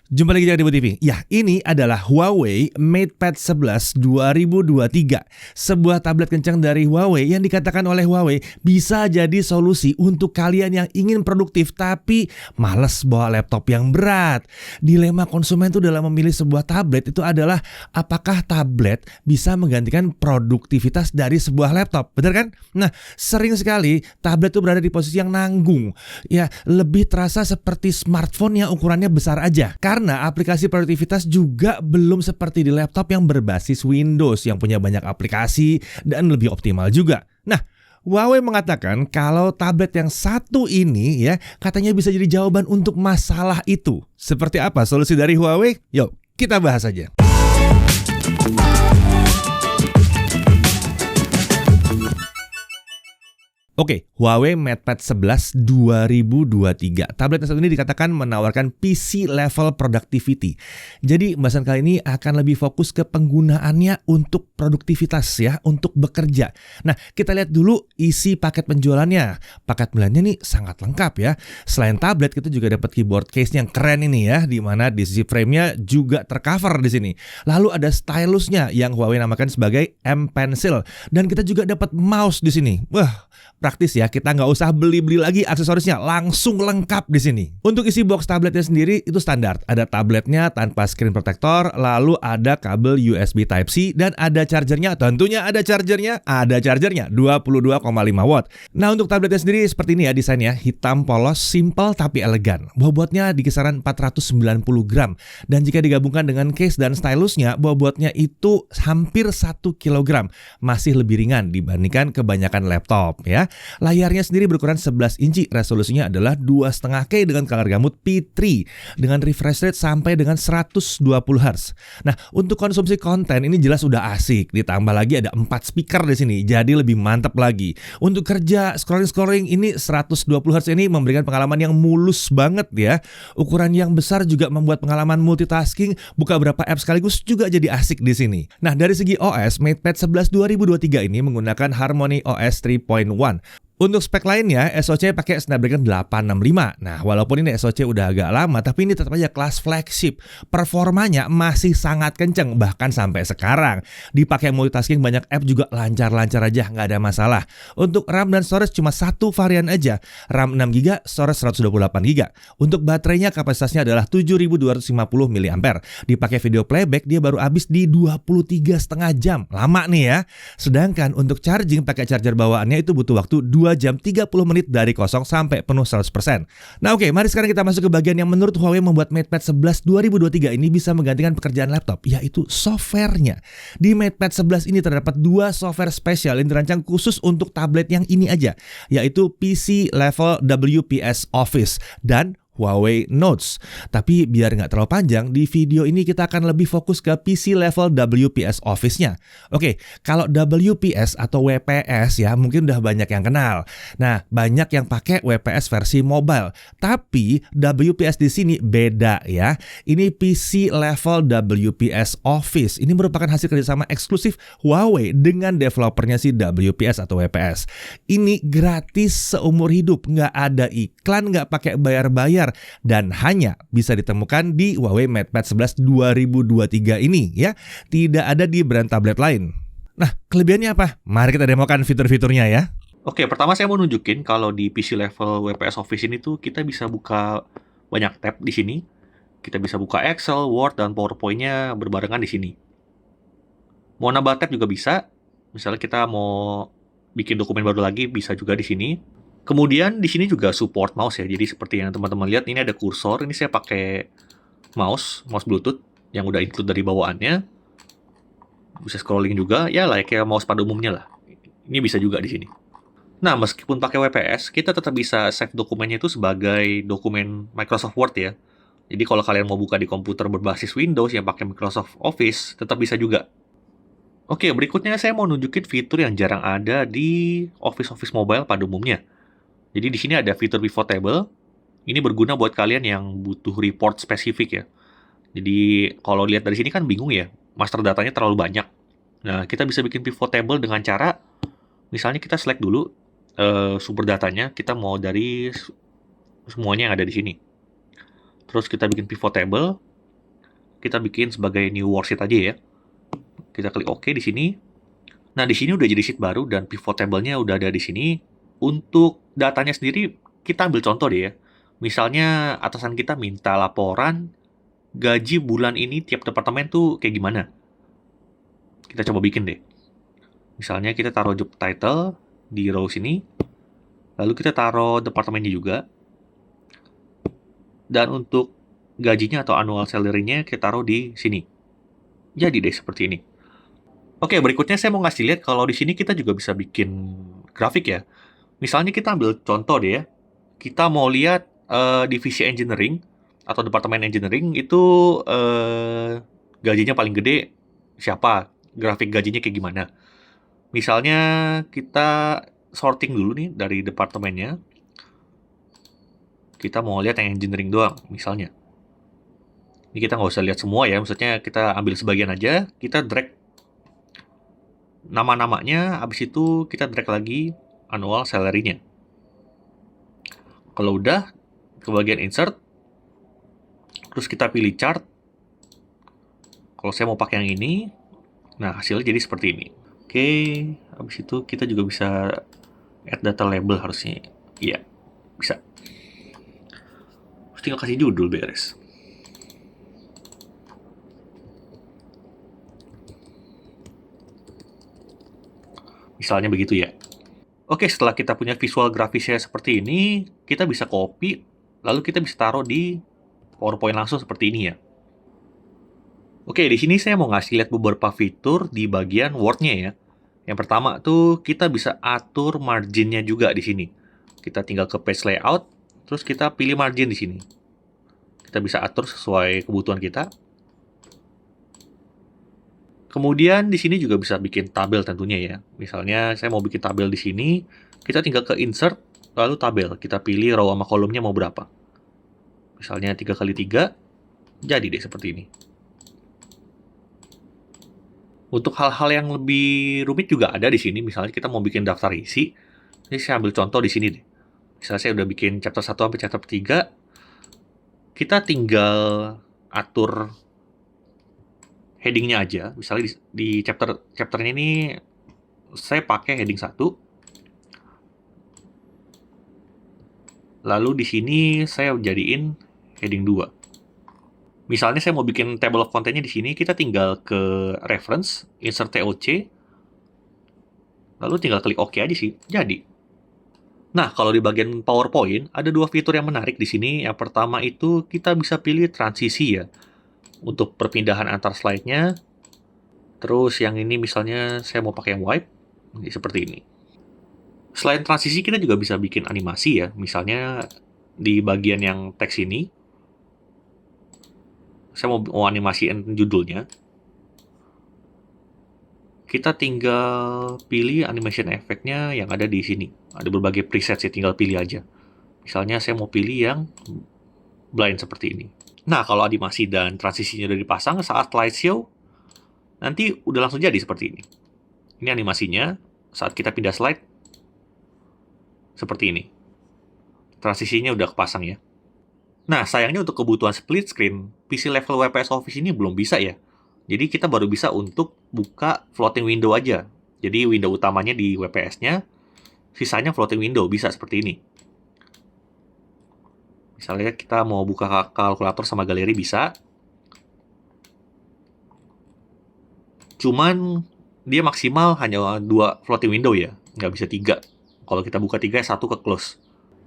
Jumpa lagi di Debu TV. Ya, ini adalah Huawei MatePad 11 2023. Sebuah tablet kencang dari Huawei yang dikatakan oleh Huawei bisa jadi solusi untuk kalian yang ingin produktif tapi males bawa laptop yang berat. Dilema konsumen itu dalam memilih sebuah tablet itu adalah apakah tablet bisa menggantikan produktivitas dari sebuah laptop. Benar kan? Nah, sering sekali tablet itu berada di posisi yang nanggung. Ya, lebih terasa seperti smartphone yang ukurannya besar aja. Karena aplikasi produktivitas juga belum seperti di laptop yang berbasis Windows yang punya banyak aplikasi dan lebih optimal juga. Nah, Huawei mengatakan kalau tablet yang satu ini ya katanya bisa jadi jawaban untuk masalah itu. Seperti apa solusi dari Huawei? Yuk, kita bahas aja. Oke, Huawei MatePad 11 2023. Tablet satu ini dikatakan menawarkan PC level productivity. Jadi, pembahasan kali ini akan lebih fokus ke penggunaannya untuk produktivitas ya, untuk bekerja. Nah, kita lihat dulu isi paket penjualannya. Paket penjualannya nih sangat lengkap ya. Selain tablet, kita juga dapat keyboard case yang keren ini ya, di mana di sisi frame-nya juga tercover di sini. Lalu ada stylusnya yang Huawei namakan sebagai M Pencil, dan kita juga dapat mouse di sini. Wah, praktis ya, kita nggak usah beli-beli lagi aksesorisnya, langsung lengkap di sini. Untuk isi box tabletnya sendiri itu standar, ada tabletnya tanpa screen protector, lalu ada kabel USB Type-C dan ada chargernya, tentunya ada chargernya 22,5 watt. Nah, untuk tabletnya sendiri seperti ini ya desainnya, hitam polos, simple tapi elegan. Bobotnya di kisaran 490 gram dan jika digabungkan dengan case dan stylusnya, bobotnya itu hampir 1 kilogram, masih lebih ringan dibandingkan kebanyakan laptop ya. Layarnya sendiri berukuran 11 inci, resolusinya adalah 2,5K dengan color gamut P3 dengan refresh rate sampai dengan 120 Hz. Nah, untuk konsumsi konten ini jelas udah asik, ditambah lagi ada 4 speaker di sini, jadi lebih mantap lagi. Untuk kerja scrolling ini 120 Hz ini memberikan pengalaman yang mulus banget ya. Ukuran yang besar juga membuat pengalaman multitasking, buka berapa app sekaligus juga jadi asik di sini. Nah, dari segi OS, MatePad 11 2023 ini menggunakan Harmony OS 3.1. Untuk spek lainnya, SoC pakai Snapdragon 865. Nah, walaupun ini SoC udah agak lama, tapi ini tetap aja kelas flagship. Performanya masih sangat kenceng, bahkan sampai sekarang. Dipakai multitasking banyak app juga lancar-lancar aja, nggak ada masalah. Untuk RAM dan storage cuma satu varian aja. RAM 6GB, storage 128GB. Untuk baterainya kapasitasnya adalah 7250 mAh. Dipakai video playback, dia baru habis di 23,5 jam. Lama nih ya. Sedangkan untuk charging pakai charger bawaannya itu butuh waktu 2 jam 30 menit dari kosong sampai penuh 100%. Nah oke, mari sekarang kita masuk ke bagian yang menurut Huawei membuat MatePad 11 2023 ini bisa menggantikan pekerjaan laptop, yaitu softwarenya. Di MatePad 11 ini terdapat 2 software spesial yang dirancang khusus untuk tablet yang ini aja, yaitu PC level WPS Office dan Huawei Notes. Tapi biar nggak terlalu panjang, di video ini kita akan lebih fokus ke PC level WPS Office-nya. Oke, kalau WPS atau WPS ya mungkin udah banyak yang kenal. Nah, banyak yang pakai WPS versi mobile. Tapi WPS di sini beda ya. Ini PC level WPS Office. Ini merupakan hasil kerjasama eksklusif Huawei dengan developernya si WPS atau WPS. Ini gratis seumur hidup, nggak ada iklan, nggak pakai bayar-bayar. Dan hanya bisa ditemukan di Huawei MatePad 11 2023 ini ya. Tidak ada di brand tablet lain. Nah, kelebihannya apa? Mari kita demokan fitur-fiturnya ya. Oke, pertama saya mau nunjukin kalau di PC level WPS Office ini tuh kita bisa buka banyak tab di sini. Kita bisa buka Excel, Word, dan PowerPoint-nya berbarengan di sini. Mau nambah tab juga bisa. Misalnya kita mau bikin dokumen baru lagi bisa juga di sini. Kemudian di sini juga support mouse ya. Jadi seperti yang teman-teman lihat ini ada kursor. Ini saya pakai mouse Bluetooth yang udah include dari bawaannya. Bisa scrolling juga ya layaknya mouse pada umumnya lah. Ini bisa juga di sini. Nah, meskipun pakai WPS, kita tetap bisa save dokumennya itu sebagai dokumen Microsoft Word ya. Jadi kalau kalian mau buka di komputer berbasis Windows yang pakai Microsoft Office, tetap bisa juga. Oke, berikutnya saya mau nunjukin fitur yang jarang ada di Office mobile pada umumnya. Jadi di sini ada fitur pivot table. Ini berguna buat kalian yang butuh report spesifik ya. Jadi kalau lihat dari sini kan bingung ya, master datanya terlalu banyak. Nah, kita bisa bikin pivot table dengan cara, misalnya kita select dulu sumber datanya, kita mau dari semuanya yang ada di sini. Terus kita bikin pivot table, kita bikin sebagai new worksheet aja ya. Kita klik OK di sini. Nah, di sini udah jadi sheet baru dan pivot table-nya udah ada di sini. Untuk datanya sendiri, kita ambil contoh deh ya. Misalnya atasan kita minta laporan gaji bulan ini tiap departemen tuh kayak gimana. Kita coba bikin deh. Misalnya kita taruh job title di row sini. Lalu kita taruh departemennya juga. Dan untuk gajinya atau annual salary-nya kita taruh di sini. Jadi deh seperti ini. Oke, berikutnya saya mau ngasih lihat kalau di sini kita juga bisa bikin grafik ya. Misalnya kita ambil contoh deh ya. Kita mau lihat divisi engineering atau departemen engineering itu gajinya paling gede siapa? Grafik gajinya kayak gimana? Misalnya kita sorting dulu nih dari departemennya. Kita mau lihat yang engineering doang, misalnya. Ini kita nggak usah lihat semua ya, maksudnya kita ambil sebagian aja, kita drag nama-namanya, habis itu kita drag lagi annual salary-nya. Kalau udah, ke bagian insert, terus kita pilih chart. Kalau saya mau pakai yang ini, nah hasilnya jadi seperti ini. Oke, habis itu kita juga bisa add data label harusnya. Iya, bisa. Terus tinggal kasih judul beres. Misalnya begitu ya. Oke, setelah kita punya visual grafisnya seperti ini, kita bisa copy, lalu kita bisa taruh di PowerPoint langsung seperti ini ya. Oke, di sini saya mau ngasih lihat beberapa fitur di bagian Word-nya ya. Yang pertama tuh kita bisa atur margin-nya juga di sini. Kita tinggal ke page layout, terus kita pilih margin di sini. Kita bisa atur sesuai kebutuhan kita. Kemudian di sini juga bisa bikin tabel tentunya ya. Misalnya saya mau bikin tabel di sini, kita tinggal ke insert, lalu tabel. Kita pilih row sama kolomnya mau berapa. Misalnya 3x3, jadi deh seperti ini. Untuk hal-hal yang lebih rumit juga ada di sini. Misalnya kita mau bikin daftar isi. Ini saya ambil contoh di sini deh. Misalnya saya udah bikin chapter 1 sampai chapter 3. Kita tinggal atur headingnya aja. Misalnya di chapter ini saya pakai heading 1. Lalu di sini saya jadiin heading 2. Misalnya saya mau bikin table of content-nya di sini, kita tinggal ke reference, insert TOC, lalu tinggal klik OK aja sih, jadi. Nah, kalau di bagian PowerPoint, ada dua fitur yang menarik di sini. Yang pertama itu kita bisa pilih transisi ya, untuk perpindahan antar slide-nya. Terus yang ini misalnya saya mau pakai yang wipe, seperti ini. Selain transisi, kita juga bisa bikin animasi ya. Misalnya di bagian yang teks ini, saya mau animasiin judulnya. Kita tinggal pilih animation effect-nya yang ada di sini. Ada berbagai preset sih, tinggal pilih aja. Misalnya saya mau pilih yang blind seperti ini. Nah, kalau animasi dan transisinya udah dipasang, saat slideshow, nanti udah langsung jadi seperti ini. Ini animasinya, saat kita pindah slide, seperti ini. Transisinya udah kepasang ya. Nah, sayangnya untuk kebutuhan split screen, PC level WPS Office ini belum bisa ya. Jadi kita baru bisa untuk buka floating window aja. Jadi window utamanya di WPS-nya, sisanya floating window, bisa seperti ini. Misalnya kita mau buka kalkulator sama galeri bisa. Cuman dia maksimal hanya 2 floating window ya, nggak bisa 3. Kalau kita buka 3, 1 ke close.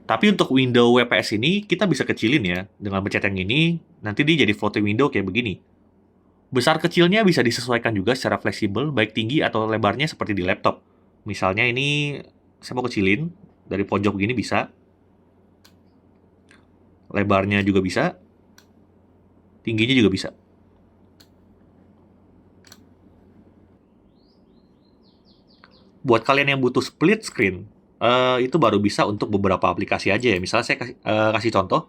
Tapi untuk window WPS ini, kita bisa kecilin ya. Dengan pencet yang ini, nanti dia jadi floating window kayak begini. Besar kecilnya bisa disesuaikan juga secara fleksibel, baik tinggi atau lebarnya seperti di laptop. Misalnya ini, saya mau kecilin, dari pojok begini bisa. Lebarnya juga bisa. Tingginya juga bisa. Buat kalian yang butuh split screen, itu baru bisa untuk beberapa aplikasi aja ya. Misalnya saya kasih contoh,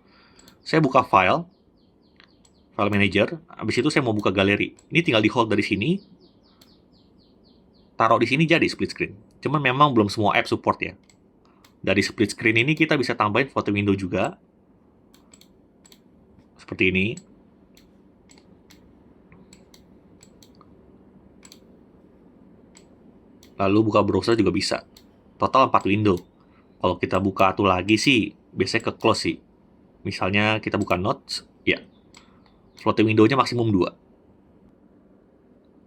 saya buka file manager, habis itu saya mau buka galeri. Ini tinggal di hold dari sini, taruh di sini jadi split screen. Cuman memang belum semua app support ya. Dari split screen ini kita bisa tambahin photo window juga, seperti ini. Lalu buka browser juga bisa. Total 4 window. Kalau kita buka satu lagi sih, biasanya ke close sih. Misalnya kita buka Notes, ya. Floating window-nya maksimum 2.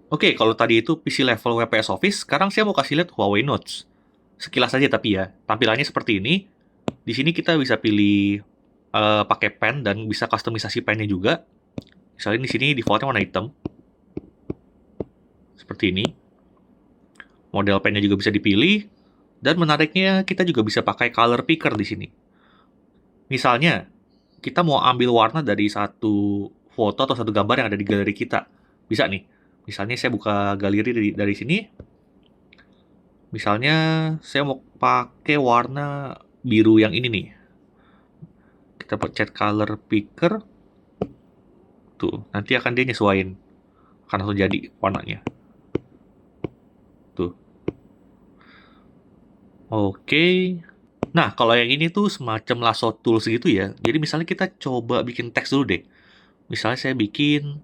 Oke, kalau tadi itu PC level WPS Office, sekarang saya mau kasih lihat Huawei Notes. Sekilas aja tapi ya, tampilannya seperti ini. Di sini kita bisa pilih pakai pen dan bisa customisasi pennya juga. Misalnya di sini defaultnya warna hitam. Seperti ini. Model pennya juga bisa dipilih. Dan menariknya, kita juga bisa pakai color picker di sini. Misalnya, kita mau ambil warna dari satu foto atau satu gambar yang ada di galeri kita. Bisa nih. Misalnya saya buka galeri dari sini. Misalnya saya mau pakai warna biru yang ini nih. Kita pencet color picker. Tuh, nanti akan dia nyesuaiin. Akan langsung jadi warnanya. Tuh. Oke. Nah, kalau yang ini tuh semacam lasso tools gitu ya. Jadi misalnya kita coba bikin teks dulu deh. Misalnya saya bikin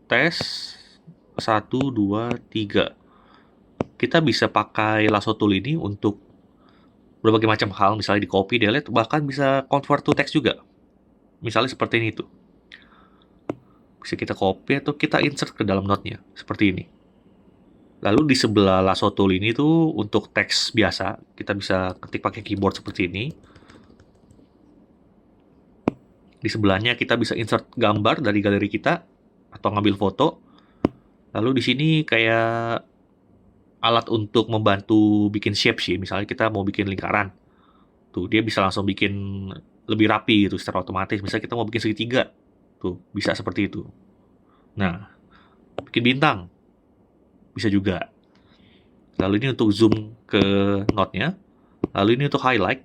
tes 1, 2, 3. Kita bisa pakai lasso tool ini untuk berbagai macam hal. Misalnya di copy, delete, bahkan bisa convert to text juga. Misalnya seperti ini tuh. Bisa kita copy atau kita insert ke dalam note-nya. Seperti ini. Lalu di sebelah lasso tool ini tuh untuk teks biasa, kita bisa ketik pakai keyboard seperti ini. Di sebelahnya kita bisa insert gambar dari galeri kita atau ngambil foto. Lalu di sini kayak alat untuk membantu bikin shape sih. Misalnya kita mau bikin lingkaran. Tuh, dia bisa langsung bikin lebih rapi gitu secara otomatis. Misalnya kita mau bikin segitiga. Tuh, bisa seperti itu. Nah, bikin bintang. Bisa juga. Lalu ini untuk zoom ke note-nya. Lalu ini untuk highlight.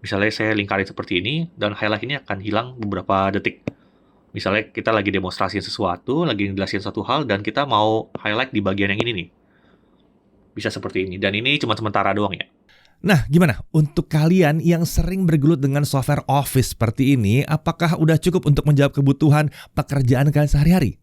Misalnya saya lingkarin seperti ini, dan highlight ini akan hilang beberapa detik. Misalnya kita lagi demonstrasiin sesuatu, lagi ngejelasin satu hal, dan kita mau highlight di bagian yang ini nih. Bisa seperti ini. Dan ini cuma sementara doang ya. Nah, gimana? Untuk kalian yang sering bergelut dengan software Office seperti ini, apakah udah cukup untuk menjawab kebutuhan pekerjaan kalian sehari-hari?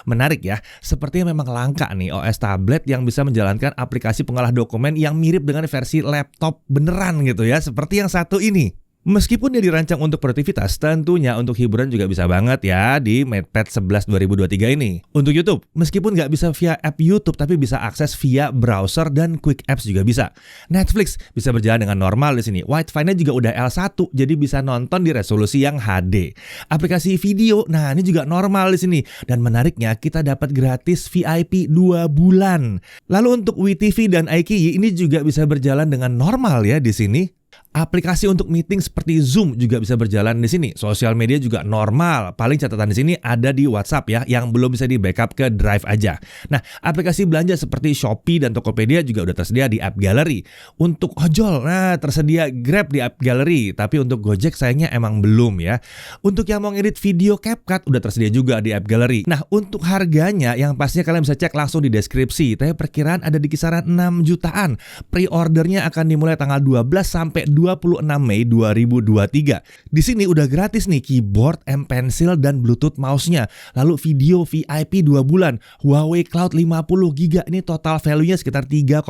Menarik ya, sepertinya memang langka nih OS tablet yang bisa menjalankan aplikasi pengolah dokumen yang mirip dengan versi laptop beneran gitu ya, seperti yang satu ini. Meskipun dia dirancang untuk produktivitas, tentunya untuk hiburan juga bisa banget ya di MatePad 11 2023 ini. Untuk YouTube, meskipun nggak bisa via app YouTube, tapi bisa akses via browser dan Quick Apps juga bisa. Netflix bisa berjalan dengan normal di sini. Wi-Fi-nya juga udah L1, jadi bisa nonton di resolusi yang HD. Aplikasi video, nah ini juga normal di sini. Dan menariknya, kita dapat gratis VIP 2 bulan. Lalu untuk WeTV dan iQIYI ini juga bisa berjalan dengan normal ya di sini. Aplikasi untuk meeting seperti Zoom juga bisa berjalan di sini. Sosial media juga normal. Paling catatan di sini ada di WhatsApp ya, yang belum bisa di-backup ke Drive aja. Nah, aplikasi belanja seperti Shopee dan Tokopedia juga udah tersedia di App Gallery. Untuk ojol, nah tersedia Grab di App Gallery, tapi untuk Gojek sayangnya emang belum ya. Untuk yang mau ngedit video CapCut udah tersedia juga di App Gallery. Nah, untuk harganya yang pastinya kalian bisa cek langsung di deskripsi. Tapi perkiraan ada di kisaran 6 jutaan. Pre-ordernya akan dimulai tanggal 12 sampai 26 Mei 2023. Di sini udah gratis nih keyboard, M-Pencil, dan Bluetooth mouse-nya. Lalu video VIP 2 bulan, Huawei Cloud 50GB, ini total value-nya sekitar 3,1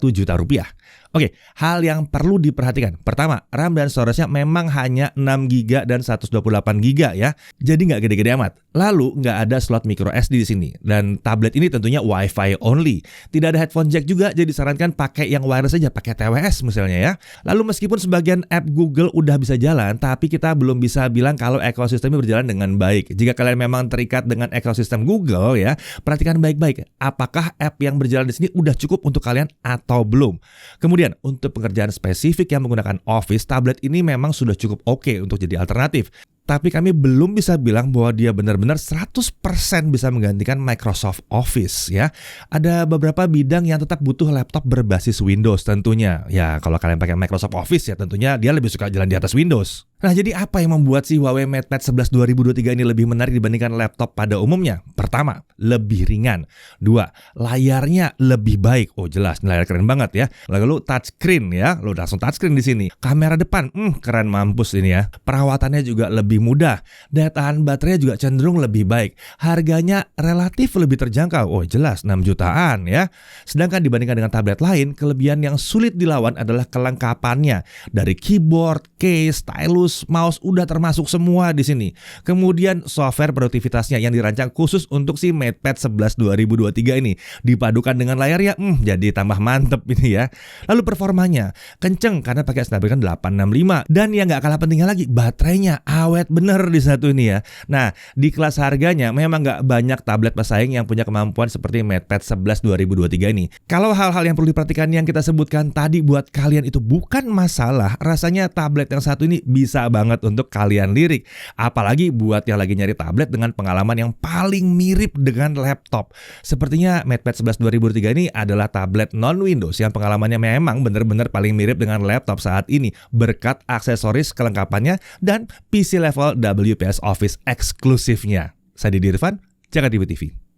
juta rupiah. Oke, hal yang perlu diperhatikan. Pertama, RAM dan storage-nya memang hanya 6GB dan 128GB ya. Jadi nggak gede-gede amat. Lalu nggak ada slot micro SD di sini. Dan tablet ini tentunya Wi-Fi only. Tidak ada headphone jack juga, jadi disarankan pakai yang wireless saja, pakai TWS misalnya ya. Lalu meskipun sebagian app Google udah bisa jalan, tapi kita belum bisa bilang kalau ekosistemnya berjalan dengan baik. Jika kalian memang terikat dengan ekosistem Google ya, perhatikan baik-baik. Apakah app yang berjalan di sini udah cukup untuk kalian atau belum? Kemudian untuk pekerjaan spesifik yang menggunakan Office, tablet ini memang sudah cukup oke untuk jadi alternatif. Tapi kami belum bisa bilang bahwa dia benar-benar 100% bisa menggantikan Microsoft Office ya. Ada beberapa bidang yang tetap butuh laptop berbasis Windows tentunya. Ya kalau kalian pakai Microsoft Office ya tentunya dia lebih suka jalan di atas Windows. Nah, jadi apa yang membuat si Huawei MatePad 11 2023 ini lebih menarik dibandingkan laptop pada umumnya? Pertama, lebih ringan. Dua, layarnya lebih baik. Oh, jelas, layar keren banget ya. Lalu touchscreen ya, lo langsung touchscreen di sini. Kamera depan, keren mampus ini ya. Perawatannya juga lebih mudah. Daya tahan baterainya juga cenderung lebih baik. Harganya relatif lebih terjangkau. Oh, jelas 6 jutaan ya. Sedangkan dibandingkan dengan tablet lain, kelebihan yang sulit dilawan adalah kelengkapannya. Dari keyboard, case, stylus, mouse udah termasuk semua di sini. Kemudian software produktivitasnya yang dirancang khusus untuk si MatePad 11 2023 ini dipadukan dengan layarnya, jadi tambah mantep ini ya. Lalu performanya kenceng karena pakai Snapdragon 865 dan yang nggak kalah pentingnya lagi, baterainya awet bener di satu ini ya. Nah, di kelas harganya memang nggak banyak tablet pesaing yang punya kemampuan seperti MatePad 11 2023 ini. Kalau hal-hal yang perlu diperhatikan yang kita sebutkan tadi buat kalian itu bukan masalah, rasanya tablet yang satu ini bisa banget untuk kalian lirik. Apalagi buat yang lagi nyari tablet dengan pengalaman yang paling mirip dengan laptop. Sepertinya MatePad 11 2023 ini adalah tablet non-Windows yang pengalamannya memang benar-benar paling mirip dengan laptop saat ini berkat aksesoris kelengkapannya dan PC level WPS Office eksklusifnya. Saya Didi Irfan, Jakarta TV.